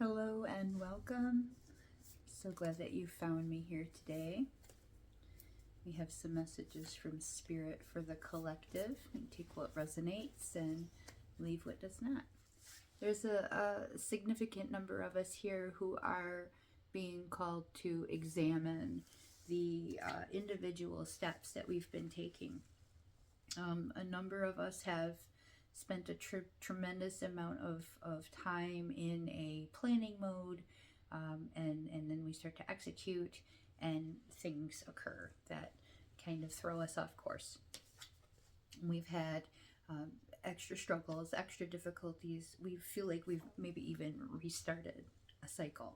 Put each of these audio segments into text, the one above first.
Hello and welcome. So glad that you found me here today. We have some messages from Spirit for the collective. We take what resonates and leave what does not. There's a significant number of us here who are being called to examine the individual steps that we've been taking. A number of us have spent a tremendous amount of time in a planning mode, and then we start to execute, and things occur that kind of throw us off course. We've had extra struggles, extra difficulties. We feel like we've maybe even restarted a cycle.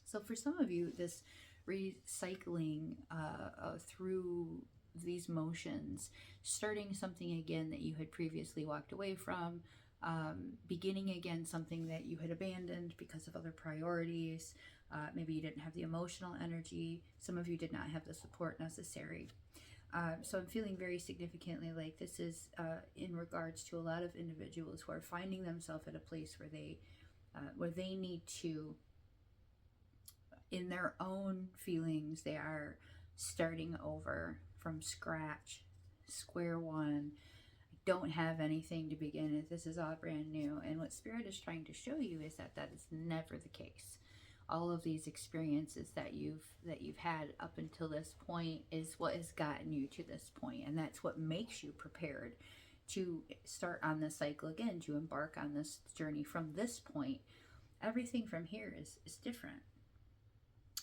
So for some of you, this recycling through these motions, starting something again that you had previously walked away from, beginning again something that you had abandoned because of other priorities. Maybe you didn't have the emotional energy. Some of you did not have the support necessary. So I'm feeling very significantly like this is in regards to a lot of individuals who are finding themselves at a place where they need to, in their own feelings, they are starting over from scratch, square one. I don't have anything to begin with. This is all brand new. And what Spirit is trying to show you is that that is never the case. All of these experiences that you've had up until this point is what has gotten you to this point, and that's what makes you prepared to start on this cycle again, to embark on this journey from this point. Everything from here is different.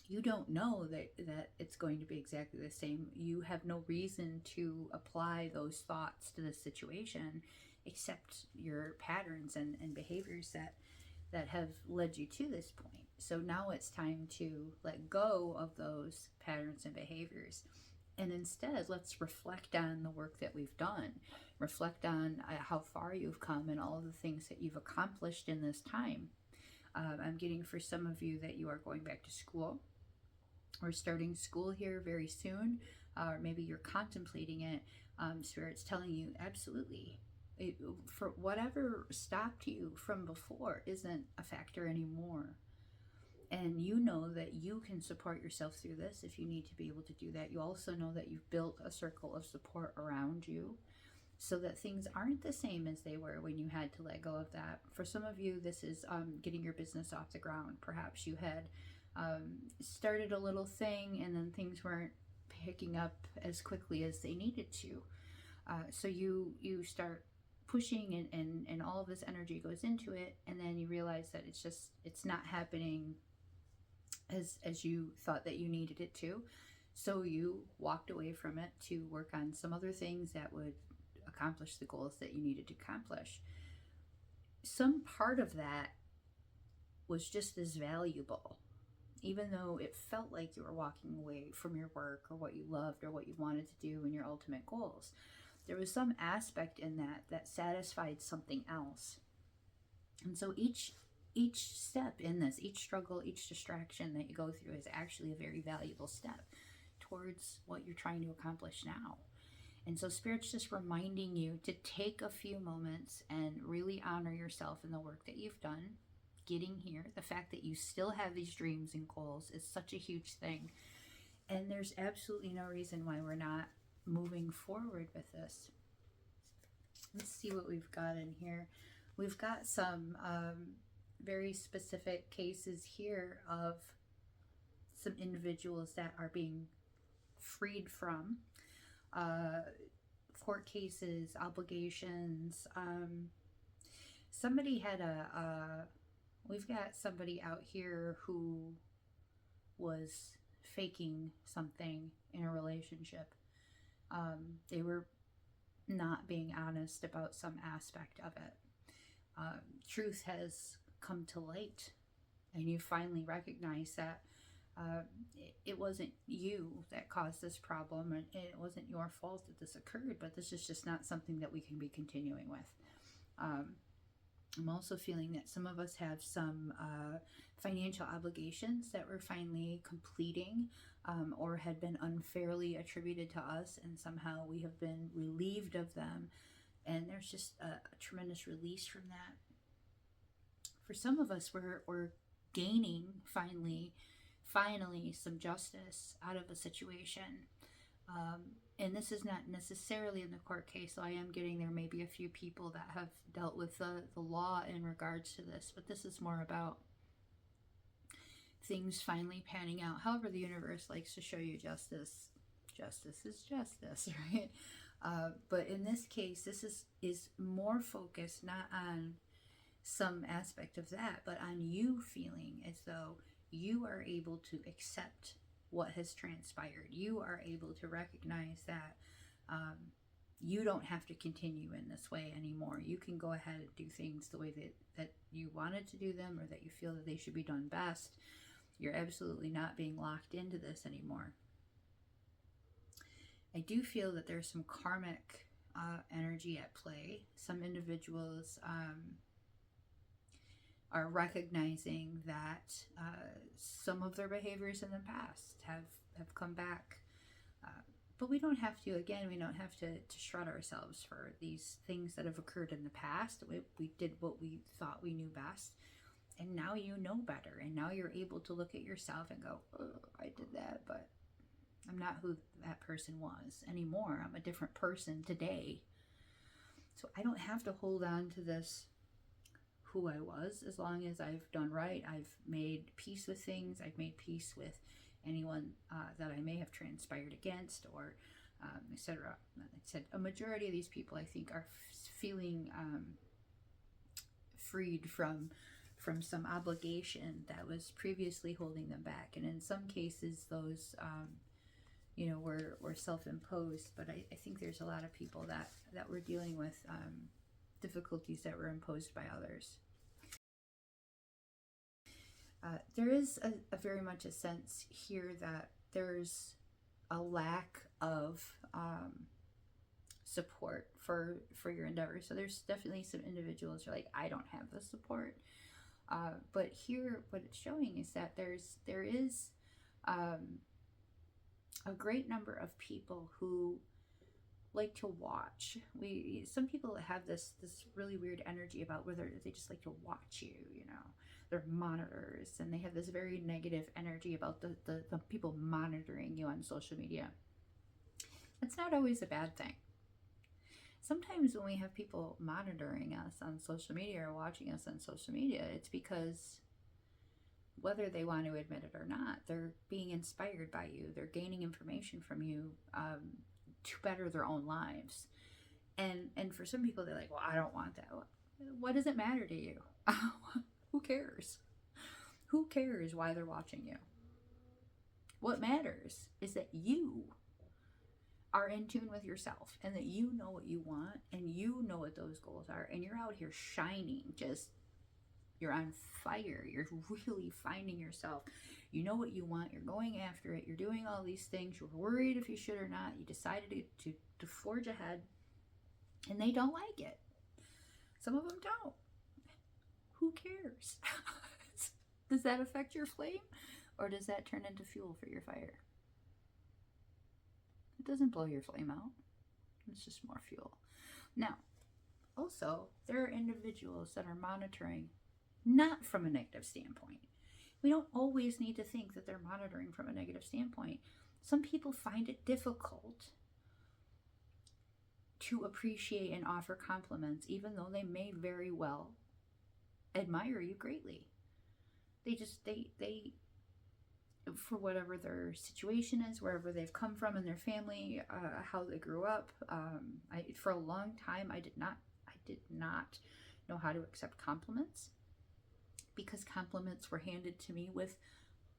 You don't know that it's going to be exactly the same. You have no reason to apply those thoughts to this situation except your patterns and behaviors that have led you to this point. So now it's time to let go of those patterns and behaviors. And instead, let's reflect on the work that we've done. Reflect on how far you've come and all of the things that you've accomplished in this time. I'm getting for some of you that you are going back to school. We're starting school here very soon, or maybe you're contemplating it. Spirit's telling you absolutely. For whatever stopped you from before isn't a factor anymore. And you know that you can support yourself through this if you need to be able to do that. You also know that you've built a circle of support around you so that things aren't the same as they were when you had to let go of that. For some of you, this is getting your business off the ground. Perhaps you had started a little thing and then things weren't picking up as quickly as they needed to. So you start pushing and all of this energy goes into it, and then you realize that it's not happening as you thought that you needed it to. So you walked away from it to work on some other things that would accomplish the goals that you needed to accomplish. Some part of that was just as valuable, even though it felt like you were walking away from your work or what you loved or what you wanted to do and your ultimate goals. There was some aspect in that satisfied something else. And so each step in this, each struggle, each distraction that you go through is actually a very valuable step towards what you're trying to accomplish now. And so Spirit's just reminding you to take a few moments and really honor yourself in the work that you've done. Getting here, the fact that you still have these dreams and goals is such a huge thing. And there's absolutely no reason why we're not moving forward with this. Let's see what we've got in here. We've got some very specific cases here of some individuals that are being freed from court cases, obligations. Somebody had we've got somebody out here who was faking something in a relationship. They were not being honest about some aspect of it. Truth has come to light, and you finally recognize that it wasn't you that caused this problem, and it wasn't your fault that this occurred, but this is just not something that we can be continuing with. I'm also feeling that some of us have some financial obligations that we're finally completing or had been unfairly attributed to us, and somehow we have been relieved of them. And there's just a tremendous release from that. For some of us, we're gaining finally some justice out of a situation. And this is not necessarily in the court case, so I am getting there may be a few people that have dealt with the law in regards to this, but this is more about things finally panning out. However, the universe likes to show you justice. Justice is justice, right? But in this case, this is more focused not on some aspect of that, but on you feeling as though you are able to accept what has transpired. You are able to recognize that you don't have to continue in this way anymore. You can go ahead and do things the way that you wanted to do them, or that you feel that they should be done best. You're absolutely not being locked into this anymore. I do feel that there's some karmic energy at play. Some individuals are recognizing that some of their behaviors in the past have come back. But we don't have to, again, we don't have to shred ourselves for these things that have occurred in the past. We did what we thought we knew best. And now you know better. And now you're able to look at yourself and go, oh, I did that, but I'm not who that person was anymore. I'm a different person today. So I don't have to hold on to this who I was, as long as I've done right. I've made peace with things. I've made peace with anyone that I may have transpired against, or etc. I said a majority of these people, I think, are feeling freed from some obligation that was previously holding them back. And in some cases, those were self-imposed, but I think there's a lot of people that were dealing with difficulties that were imposed by others. There is a very much a sense here that there's a lack of support for your endeavors. So there's definitely some individuals who are like, I don't have the support. But here, what it's showing is that there is a great number of people who like to watch. Some people have this really weird energy about whether they just like to watch you, they're monitors, and they have this very negative energy about the people monitoring you on social media. That's not always a bad thing. Sometimes when we have people monitoring us on social media or watching us on social media, it's because, whether they want to admit it or not, they're being inspired by you. They're gaining information from you to better their own lives. And for some people, they're like, well, I don't want that. What does it matter to you? Who cares? Who cares why they're watching you? What matters is that you are in tune with yourself, and that you know what you want, and you know what those goals are, and you're out here shining. You're on fire. You're really finding yourself. You know what you want. You're going after it. You're doing all these things. You're worried if you should or not. You decided to forge ahead, and they don't like it. Some of them don't. Who cares? Does that affect your flame, or does that turn into fuel for your fire? It doesn't blow your flame out. It's just more fuel. Now, also, there are individuals that are monitoring not from a negative standpoint. We don't always need to think that they're monitoring from a negative standpoint. Some people find it difficult to appreciate and offer compliments, even though they may very well admire you greatly. They for whatever their situation is, wherever they've come from in their family, how they grew up. For a long time, I did not know how to accept compliments, because compliments were handed to me with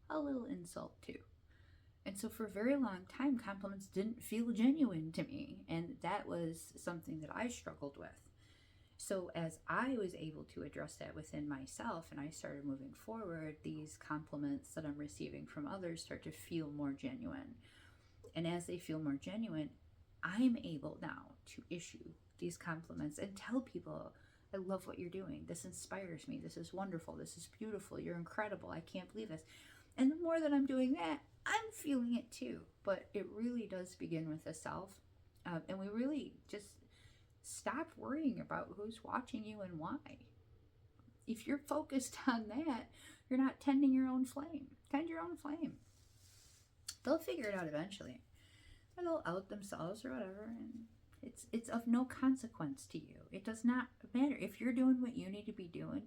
a little insult too. And so for a very long time, compliments didn't feel genuine to me, and that was something that I struggled with. So as I was able to address that within myself, and I started moving forward, these compliments that I'm receiving from others start to feel more genuine. And as they feel more genuine, I'm able now to issue these compliments and tell people, I love what you're doing. This inspires me. This is wonderful. This is beautiful. You're incredible. I can't believe this. And the more that I'm doing that, I'm feeling it too. But it really does begin with the self. And we really just stop worrying about who's watching you and why. if you're focused on that, you're not tending your own flame. Tend your own flame. They'll figure it out eventually. Or they'll out themselves or whatever, and it's of no consequence to you. It does not matter. If you're doing what you need to be doing,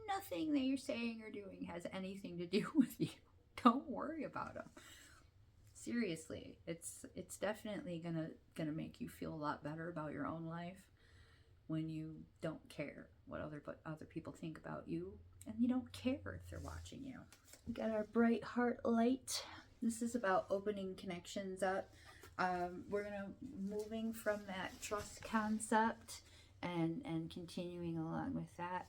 nothing that you're saying or doing has anything to do with you. Don't worry about them. Seriously, it's definitely gonna make you feel a lot better about your own life when you don't care what other people think about you, and you don't care if they're watching you. We got our bright heart light. This is about opening connections up. We're gonna moving from that trust concept and continuing along with that.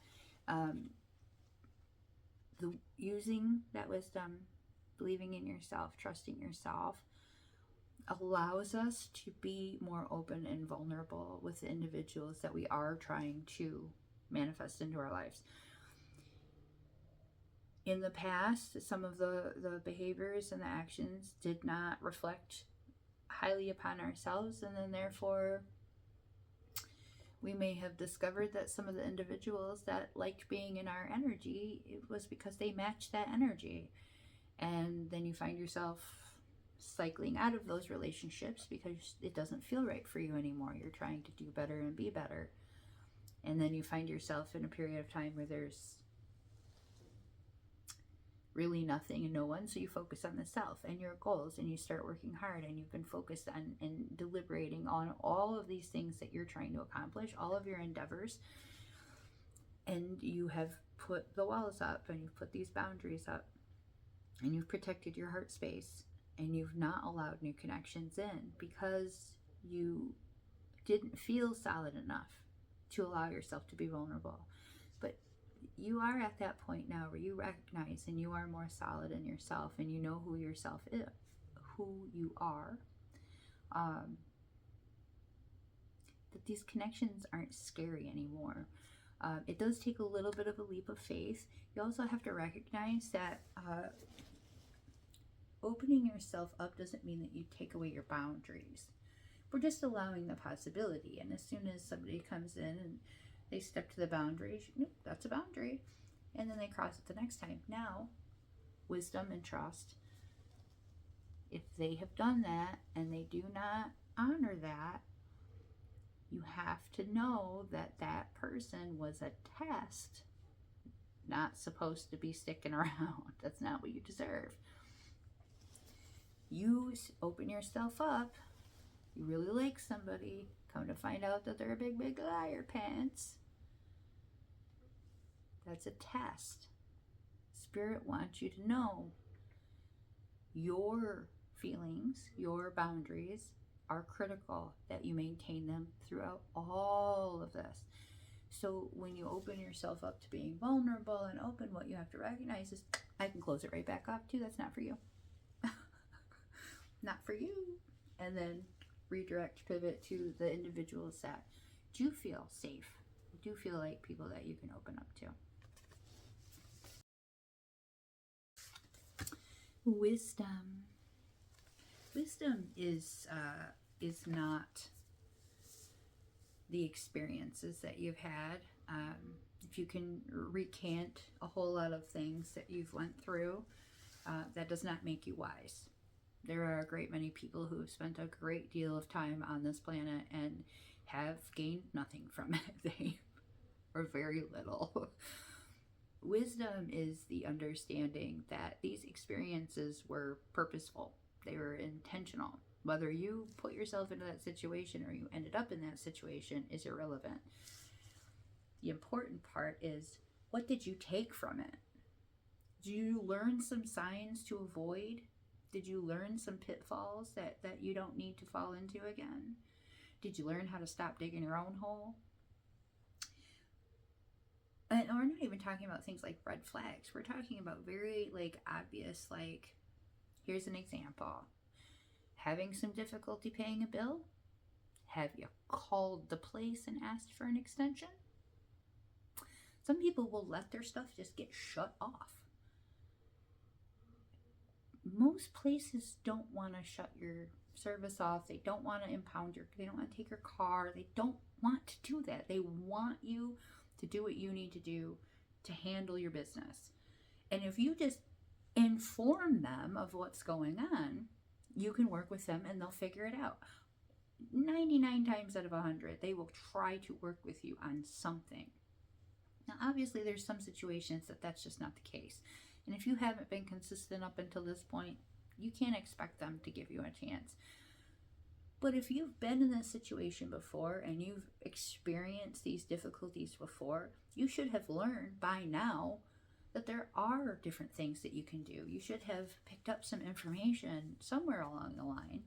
Using that wisdom, believing in yourself, trusting yourself, allows us to be more open and vulnerable with the individuals that we are trying to manifest into our lives. In the past, some of the behaviors and the actions did not reflect highly upon ourselves, and then therefore we may have discovered that some of the individuals that liked being in our energy, it was because they matched that energy. And then you find yourself cycling out of those relationships because it doesn't feel right for you anymore. You're trying to do better and be better. And then you find yourself in a period of time where there's really nothing and no one, so you focus on the self and your goals, and you start working hard, and you've been focused on and deliberating on all of these things that you're trying to accomplish, all of your endeavors, and you have put the walls up, and you've put these boundaries up, and you've protected your heart space, and you've not allowed new connections in because you didn't feel solid enough to allow yourself to be vulnerable. But you are at that point now where you recognize and you are more solid in yourself, and you know who yourself is, who you are, that these connections aren't scary anymore. It does take a little bit of a leap of faith. You also have to recognize that opening yourself up doesn't mean that you take away your boundaries. We're just allowing the possibility, and as soon as somebody comes in and they step to the boundaries, nope, that's a boundary, and then they cross it the next time. Now, wisdom and trust, if they have done that and they do not honor that, you have to know that that person was a test, not supposed to be sticking around. That's not what you deserve. You open yourself up, you really like somebody, come to find out that they're a big, big liar pants. That's a test. Spirit wants you to know your feelings, your boundaries are critical, that you maintain them throughout all of this. So when you open yourself up to being vulnerable and open, what you have to recognize is, I can close it right back off too. That's not for you. Not for you. And then redirect, pivot to the individuals that do feel safe, do feel like people that you can open up to. Wisdom. Wisdom is not the experiences that you've had. If you can recant a whole lot of things that you've went through, that does not make you wise. There are a great many people who have spent a great deal of time on this planet and have gained nothing from it, or very little. Wisdom is the understanding that these experiences were purposeful. They were intentional. Whether you put yourself into that situation or you ended up in that situation is irrelevant. The important part is, what did you take from it? Did you learn some signs to avoid? Did you learn some pitfalls that you don't need to fall into again? Did you learn how to stop digging your own hole? And we're not even talking about things like red flags. We're talking about very obvious, here's an example. Having some difficulty paying a bill? Have you called the place and asked for an extension? Some people will let their stuff just get shut off. Most places don't want to shut your service off. They don't want to impound they don't want to take your car. They don't want to do that. They want you to do what you need to do to handle your business. And if you just inform them of what's going on, you can work with them and they'll figure it out. 99 times out of 100, they will try to work with you on something. Now, obviously, there's some situations that that's just not the case. And if you haven't been consistent up until this point, you can't expect them to give you a chance. But if you've been in this situation before and you've experienced these difficulties before, you should have learned by now that there are different things that you can do. You should have picked up some information somewhere along the line.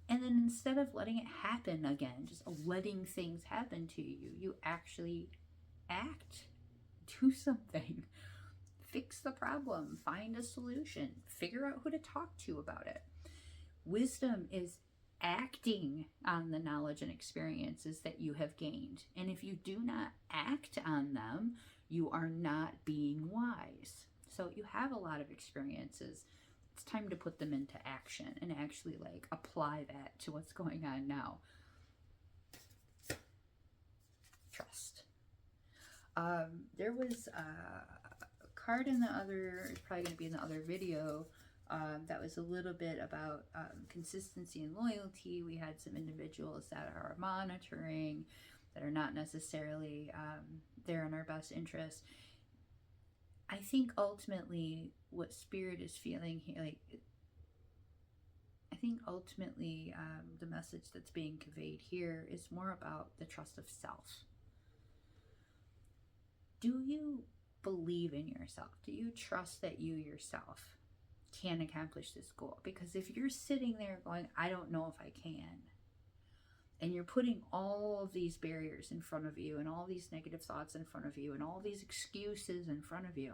And then instead of letting it happen again, just letting things happen to you, you actually act, do something, fix the problem, find a solution, figure out who to talk to about it. Wisdom is acting on the knowledge and experiences that you have gained. And if you do not act on them, you are not being wise. So you have a lot of experiences. It's time to put them into action and actually apply that to what's going on now. Trust. There was a card in the other, it's probably going to be in the other video, that was a little bit about consistency and loyalty. We had some individuals that are monitoring, that are not necessarily there in our best interest. I think ultimately what Spirit is feeling here, I think ultimately the message that's being conveyed here is more about the trust of self. Do you believe in yourself? Do you trust that you yourself can accomplish this goal? Because if you're sitting there going, I don't know if I can, and you're putting all of these barriers in front of you and all these negative thoughts in front of you and all these excuses in front of you,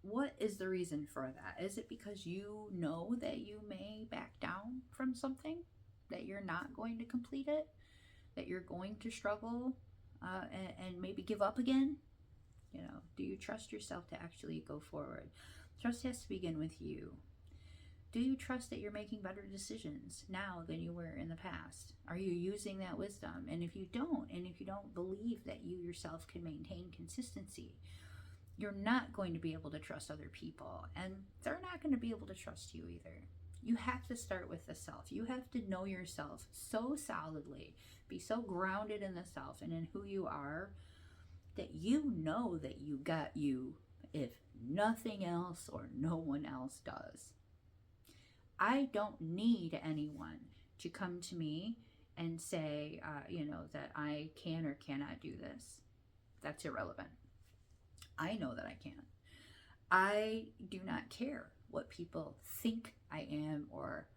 what is the reason for that? Is it because you know that you may back down from something, that you're not going to complete it, that you're going to struggle and maybe give up again? You know, do you trust yourself to actually go forward? Trust has to begin with you. Do you trust that you're making better decisions now than you were in the past? Are you using that wisdom? And if you don't, and if you don't believe that you yourself can maintain consistency, you're not going to be able to trust other people, and they're not going to be able to trust you either. You have to start with the self. You have to know yourself so solidly, be so grounded in the self and in who you are, that you know that you got you if nothing else or no one else does. I don't need anyone to come to me and say, that I can or cannot do this. That's irrelevant. I know that I can. I do not care what people think I am, or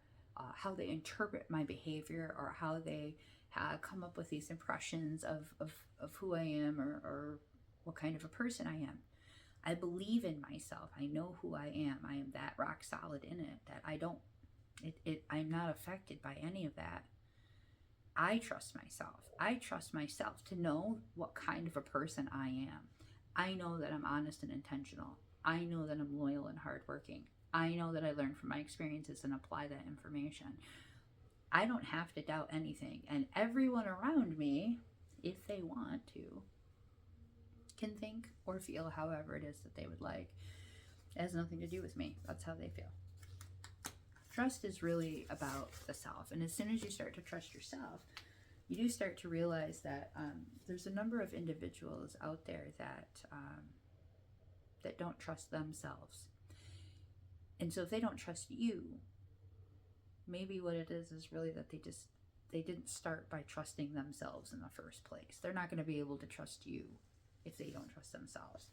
how they interpret my behavior, or how they come up with these impressions of who I am, or what kind of a person I am. I believe in myself. I know who I am. I am that rock solid in it, that I'm not affected by any of that. I trust myself. I trust myself to know what kind of a person I am. I know that I'm honest and intentional. I know that I'm loyal and hardworking. I know that I learn from my experiences and apply that information. I don't have to doubt anything. And everyone around me, if they want to, can think or feel however it is that they would like. It has nothing to do with me. That's how they feel. Trust is really about the self. And as soon as you start to trust yourself, you do start to realize that there's a number of individuals out there that don't trust themselves. And so if they don't trust you, maybe what it is really that they didn't start by trusting themselves in the first place. They're not going to be able to trust you if they don't trust themselves.